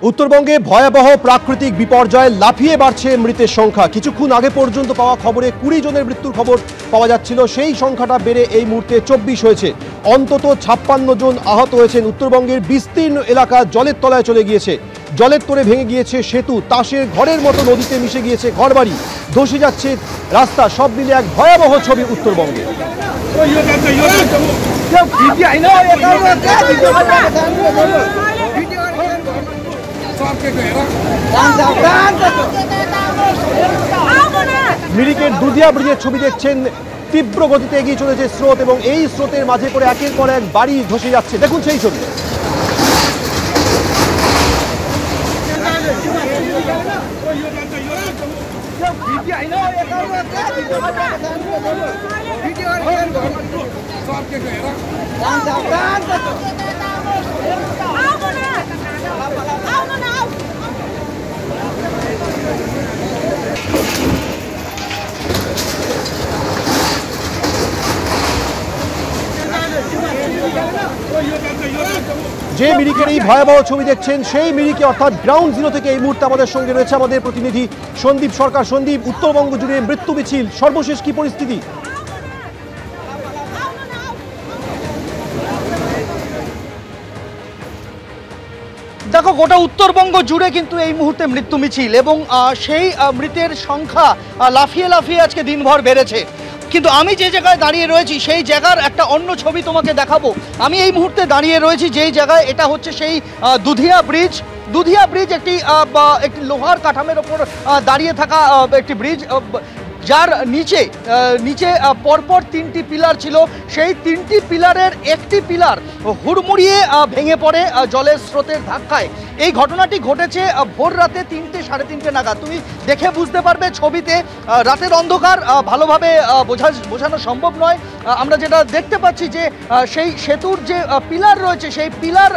উত্তরবঙ্গে ভয়াবহ প্রাকৃতিক বিপর্যয়ে লাফিয়ে বাড়ছে মৃতের সংখ্যা। কিছুক্ষণ আগে পর্যন্ত পাওয়া খবরে 20 জনের মৃত্যুর খবর পাওয়া যাচ্ছিল, সেই সংখ্যাটা বেড়ে এই মুহূর্তে 24 হয়েছে। অন্তত 56 জন আহত হয়েছেন। উত্তরবঙ্গের বিস্তীর্ণ এলাকা জলের তলায় চলে গিয়েছে। জলের তোড়ে ভেঙে গিয়েছে সেতু, তাসের ঘরের মতো নদীতে মিশে গিয়েছে ঘরবাড়ি, ধসে যাচ্ছে রাস্তা। সব মিলে এক ভয়াবহ ছবি উত্তরবঙ্গে। মিরিকের দুধিয়া ব্রিজের ছবি দেখছেন। তীব্র গতিতে এগিয়ে চলেছে স্রোত এবং এই স্রোতের মাঝে করে একের পর এক বাড়ি ধসে যাচ্ছে। দেখুন সেই ছবি। যে মিরিকের এই ভয়াবহ ছবি দেখছেন সেই মিরিকে অর্থাৎ গ্রাউন্ড জিরো থেকে এই মুহূর্তে আমাদের সঙ্গে রয়েছে আমাদের প্রতিনিধি সন্দীপ সরকার। সন্দীপ, উত্তরবঙ্গ জুড়ে মৃত্যু মিছিল, সর্বশেষ কি পরিস্থিতি? দেখো, গোটা উত্তরবঙ্গ জুড়ে কিন্তু এই মুহূর্তে মৃত্যু মিছিল এবং সেই মৃতের সংখ্যা লাফিয়ে লাফিয়ে আজকে দিনভর বেড়েছে। কিন্তু আমি যে জায়গায় দাঁড়িয়ে রয়েছি সেই জায়গার একটা অন্য ছবি তোমাকে দেখাবো। আমি এই মুহূর্তে দাঁড়িয়ে রয়েছি যেই জায়গায়, এটা হচ্ছে সেই দুধিয়া ব্রিজ। দুধিয়া ব্রিজ একটি লোহার কাঠামের ওপর দাঁড়িয়ে থাকা একটি ব্রিজ, যার নিচে পরপর 3টি পিলার ছিল। সেই 3টি পিলারের একটি পিলার হুড়মুড়িয়ে ভেঙে পড়ে জলের স্রোতের ধাক্কায়। এই ঘটনাটি ঘটেছে ভোর রাতে 3টে সাড়ে 3টে নাগাদ। তুমি দেখে বুঝতে পারবে ছবিতে, রাতের অন্ধকার ভালোভাবে বোঝানো সম্ভব নয়। আমরা যেটা দেখতে পাচ্ছি যে সেই সেতুর যে পিলার রয়েছে সেই পিলার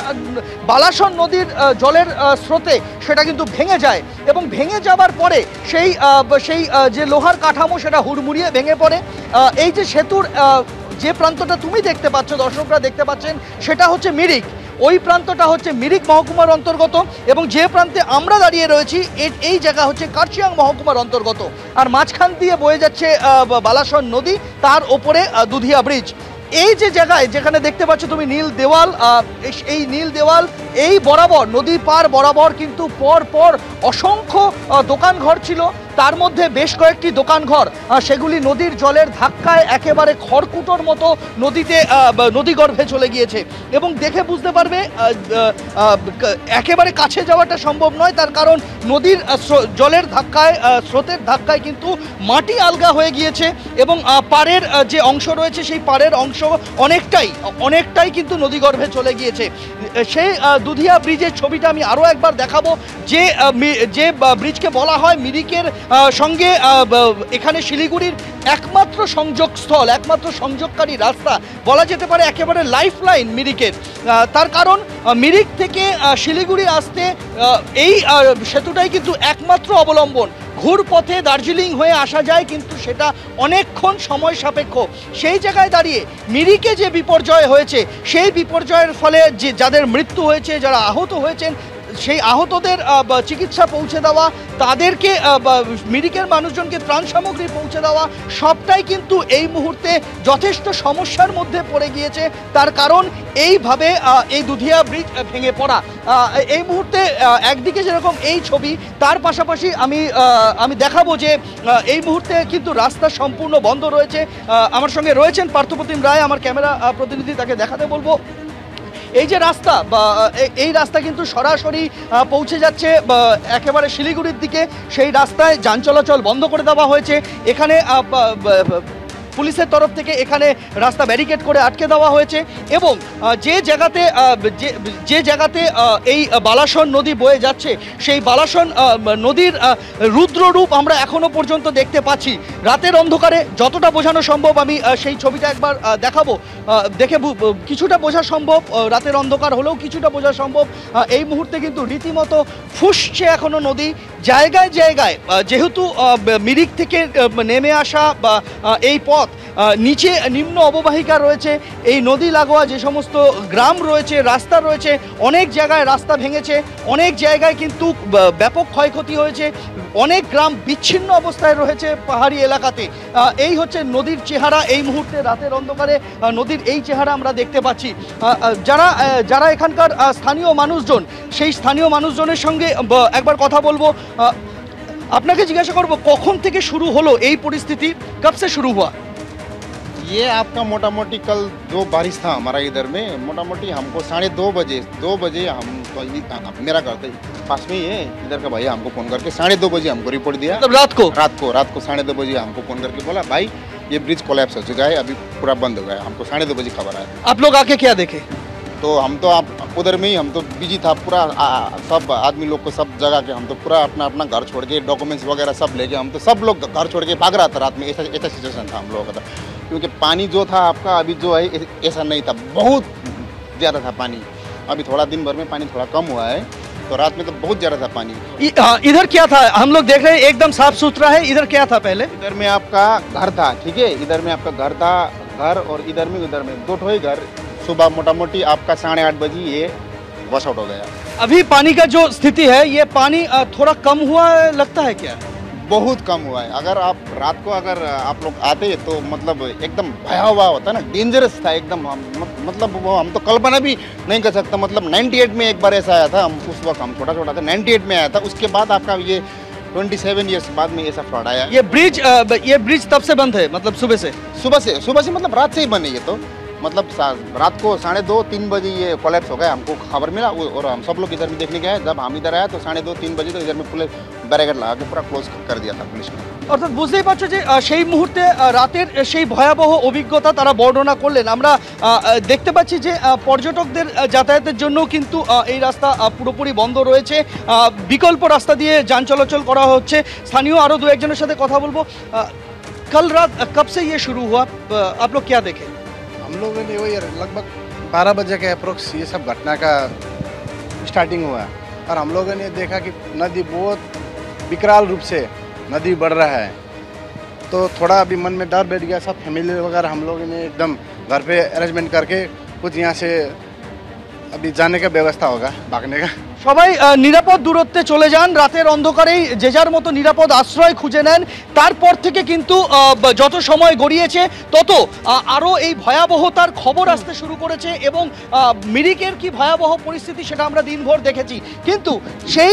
বালাসন নদীর জলের স্রোতে সেটা কিন্তু ভেঙে যায় এবং ভেঙে যাবার পরে সেই যে লোহার কাঠামো সেটা হুড়মুড়িয়ে ভেঙে পড়ে। এই যে সেতুর যে প্রান্তটা তুমি দেখতে পাচ্ছ, দর্শকরা দেখতে পাচ্ছেন, সেটা হচ্ছে মিরিক। ওই প্রান্তটা হচ্ছে মিরিক মহকুমার অন্তর্গত এবং যে প্রান্তে আমরা দাঁড়িয়ে রয়েছি এই জায়গা হচ্ছে কার্শিয়াং মহকুমার অন্তর্গত। আর মাঝখান দিয়ে বয়ে যাচ্ছে বালাসন নদী, তার ওপরে দুধিয়া ব্রিজ। এই যে জায়গায় যেখানে দেখতে পাচ্ছ তুমি নীল দেওয়াল, এই নীল দেওয়াল এই বরাবর নদী পার বরাবর কিন্তু পর পর অসংখ্য দোকানঘর ছিল। তার মধ্যে বেশ কয়েকটি দোকানঘর সেগুলি নদীর জলের ধাক্কায় একেবারে খড়কুটোর মতো নদীগর্ভে চলে গিয়েছে এবং দেখে বুঝতে পারবে একেবারে কাছে যাওয়াটা সম্ভব নয়। তার কারণ নদীর জলের ধাক্কায়, স্রোতের ধাক্কায় কিন্তু মাটি আলগা হয়ে গিয়েছে এবং পাড়ের যে অংশ রয়েছে সেই পাড়ের অংশ অনেকটাই কিন্তু নদীগর্ভে চলে গিয়েছে। সেই দুধিয়া ব্রিজের ছবিটা আমি আরও একবার দেখাবো। যে ব্রিজকে বলা হয় মিরিকের সঙ্গে এখানে শিলিগুড়ির একমাত্র সংযোগস্থল, একমাত্র সংযোগকারী রাস্তা বলা যেতে পারে, একেবারে লাইফ লাইন মিরিকের। তার কারণ মিরিক থেকে শিলিগুড়ি আসতে এই সেতুটাই কিন্তু একমাত্র অবলম্বন। ঘুরপথে দার্জিলিং হয়ে আসা যায় কিন্তু সেটা অনেকক্ষণ সময় সাপেক্ষ। সেই জায়গায় দাঁড়িয়ে মিরিকে যে বিপর্যয় হয়েছে সেই বিপর্যয়ের ফলে যে যাদের মৃত্যু হয়েছে, যারা আহত হয়েছেন, সেই আহতদের চিকিৎসা পৌঁছে দেওয়া, তাদেরকে মিরিকের মানুষজনকে ত্রাণ সামগ্রী পৌঁছে দেওয়া, সবটাই কিন্তু এই মুহূর্তে যথেষ্ট সমস্যার মধ্যে পড়ে গিয়েছে। তার কারণ এইভাবে এই দুধিয়া ব্রিজ ভেঙে পড়া। এই মুহূর্তে একদিকে যেরকম এই ছবি, তার পাশাপাশি আমি দেখাবো যে এই মুহূর্তে কিন্তু রাস্তা সম্পূর্ণ বন্ধ রয়েছে। আমার সঙ্গে রয়েছেন পার্থপ্রতিম রায়, আমার ক্যামেরা প্রতিনিধি, তাকে দেখাতে বলবো। এই যে রাস্তা, এই রাস্তা কিন্তু সরাসরি পৌঁছে যাচ্ছে একেবারে শিলিগুড়ির দিকে। সেই রাস্তায় যান চলাচল বন্ধ করে দেওয়া হয়েছে। এখানে পুলিশের তরফ থেকে এখানে রাস্তা ব্যারিকেড করে আটকে দেওয়া হয়েছে এবং যে জায়গাতে এই বালাসন নদী বয়ে যাচ্ছে সেই বালাসন নদীর রুদ্র রূপ আমরা এখনো পর্যন্ত দেখতে পাচ্ছি। রাতের অন্ধকারে যতটা বোঝানো সম্ভব আমি সেই ছবিটা একবার দেখাবো, দেখে কিছুটা বোঝা সম্ভব। রাতের অন্ধকার হলেও কিছুটা বোঝা সম্ভব। এই মুহূর্তে কিন্তু রীতিমতো ফুঁসছে এখনো নদী। জায়গায় জায়গায় যেহেতু মিরিক থেকে নেমে আসা বা এই পথ নিচে নিম্ন অববাহিকা রয়েছে, এই নদী লাগোয়া যে সমস্ত গ্রাম রয়েছে, রাস্তা রয়েছে, অনেক জায়গায় রাস্তা ভেঙেছে, অনেক জায়গায় কিন্তু ব্যাপক ক্ষয়ক্ষতি হয়েছে, অনেক গ্রাম বিচ্ছিন্ন অবস্থায় রয়েছে পাহাড়ি এলাকাতে। এই হচ্ছে নদীর চেহারা এই মুহূর্তে, রাতের অন্ধকারে নদীর এই চেহারা আমরা দেখতে পাচ্ছি। যারা এখানকার স্থানীয় মানুষজন, সেই স্থানীয় মানুষজনের সঙ্গে একবার কথা বলবো। আপনাকে জিজ্ঞাসা করবো, কখন থেকে শুরু হলো এই পরিস্থিতি, কब से शुरू हुआ? ये आपका मोटा मोटी कल जो बारिश था हमारा इधर में, मोटा मोटी हमको 2:30 बजे हम तो मेरा घर तो पास में ही है, इधर का भैया हमको फ़ोन करके 2:30 बजे हमको रिपोर्ट दिया। मतलब रात को 2:30 बजे हमको फ़ोन करके बोला भाई ये ब्रिज कोलैप्स हो चुका है, अभी पूरा बंद हो गया। हमको 2:30 बजे खबर आया। आप लोग आके क्या देखे? तो हम तो आप उधर में ही हम तो बिजी था पूरा, सब आदमी लोग को सब जगह के हम तो पूरा अपना अपना घर छोड़ के डॉक्यूमेंट्स वगैरह सब लेके हम तो सब लोग घर छोड़ के भाग रहा था रात में। ऐसा सिचुएशन था हम लोगों का था, क्योंकि पानी जो था आपका अभी जो है ऐसा नहीं था, बहुत ज़्यादा था पानी। अभी थोड़ा दिन भर में पानी थोड़ा कम हुआ है, तो रात में तो बहुत ज़्यादा था पानी। इधर क्या था? हम लोग देख रहे हैं एकदम साफ सुथरा है। इधर क्या था पहले? इधर में आपका घर था, ठीक है, इधर में आपका घर था, घर और इधर में दो ठो ही घर। सुबह मोटा मोटी आपका 8:30 बजे ये वॉश आउट हो गया। अभी पानी का जो स्थिति है, ये पानी थोड़ा कम हुआ लगता है क्या? बहुत कम हुआ है। अगर आप रात को अगर आप लोग आते तो मतलब एकदम भयावह होता ना, डेंजरस था एकदम। मतलब वो हम तो कल्पना भी नहीं कर सकता। मतलब 98 में एक बार ऐसा आया था, हम उस वक्त हम छोटा था, 98 में आया था। उसके बाद आपका ये 27 ईयर्स बाद में ऐसा फ्लड आया। ये ब्रिज तब से बंद है, मतलब सुबह से मतलब रात से ही बने ये तो। मतलब रात को 2:30-3 बजे ये कोलैप्स हो गया, हमको खबर मिला और हम सब लोग इधर में देखने गए। जब हम इधर आए तो 2:30-3 बजे तो इधर में पुलिस बैरिकेड लगा के पूरा क्लोज कर दिया था पुलिस ने। অর্থাৎ বুঝতেই পারছো যে সেই মুহূর্তে রাতের সেই ভয়াবহ অভিজ্ঞতা তারা বর্ণনা করলেন। আমরা দেখতে পাচ্ছি যে পর্যটকদের যাতায়াতের জন্য কিন্তু এই রাস্তা পুরোপুরি বন্ধ রয়েছে, বিকল্প রাস্তা দিয়ে যান চলাচল করা হচ্ছে। স্থানীয় আরও দু একজনের সাথে কথা বলবো। कल रात कब से ये शुरू हुआ, आप लोग क्या देखे? हम लोगों ने वही लगभग 12 बजे के अप्रोक्स ये सब घटना का स्टार्टिंग हुआ है, और हम लोगों ने देखा कि नदी बहुत विकराल रूप से नदी बढ़ रहा है। तो थोड़ा अभी मन में डर बैठ गया। सब फैमिली वगैरह हम लोगों ने एकदम घर पे अरेंजमेंट करके कुछ यहाँ से अभी जाने का व्यवस्था होगा, भागने का। সবাই নিরাপদ দূরত্বে চলে যান, রাতের অন্ধকারেই যে যার মতো নিরাপদ আশ্রয় খুঁজে নেন। তারপর থেকে কিন্তু যত সময় গড়িয়েছে তত আরও এই ভয়াবহতার খবর আসতে শুরু করেছে, এবং মিরিকের কি ভয়াবহ পরিস্থিতি সেটা আমরা দিনভর দেখেছি। কিন্তু সেই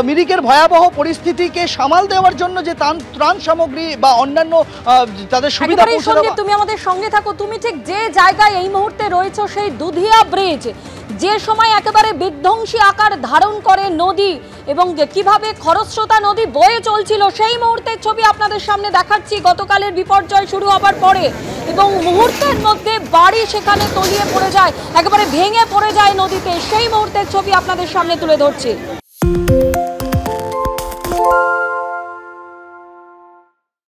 মিরিকের ভয়াবহ পরিস্থিতিকে সামাল দেওয়ার জন্য যে ত্রাণ সামগ্রী বা অন্যান্য তাদের সুবিধা পৌঁছে দেওয়া। তুমি আমাদের সঙ্গে থাকো, তুমি ঠিক যে জায়গায় এই মুহূর্তে রয়েছো সেই দুধিয়া ব্রিজ, যে সময় একেবারে বিধ্বংসী আকার ধারণ করে নদী এবং কিভাবে খরস্রোতা নদী বয়ে চলছিল, সেই মুহূর্তের ছবি আপনাদের সামনে দেখাচ্ছি গতকালের বিপর্যয় শুরু হবার পরে। এবং মুহূর্তের মধ্যে বাড়ি সেখানে তলিয়ে পড়ে যায়, একেবারে ভেঙে পড়ে যায় নদীতে, সেই মুহূর্তের ছবি আপনাদের সামনে তুলে ধরছি।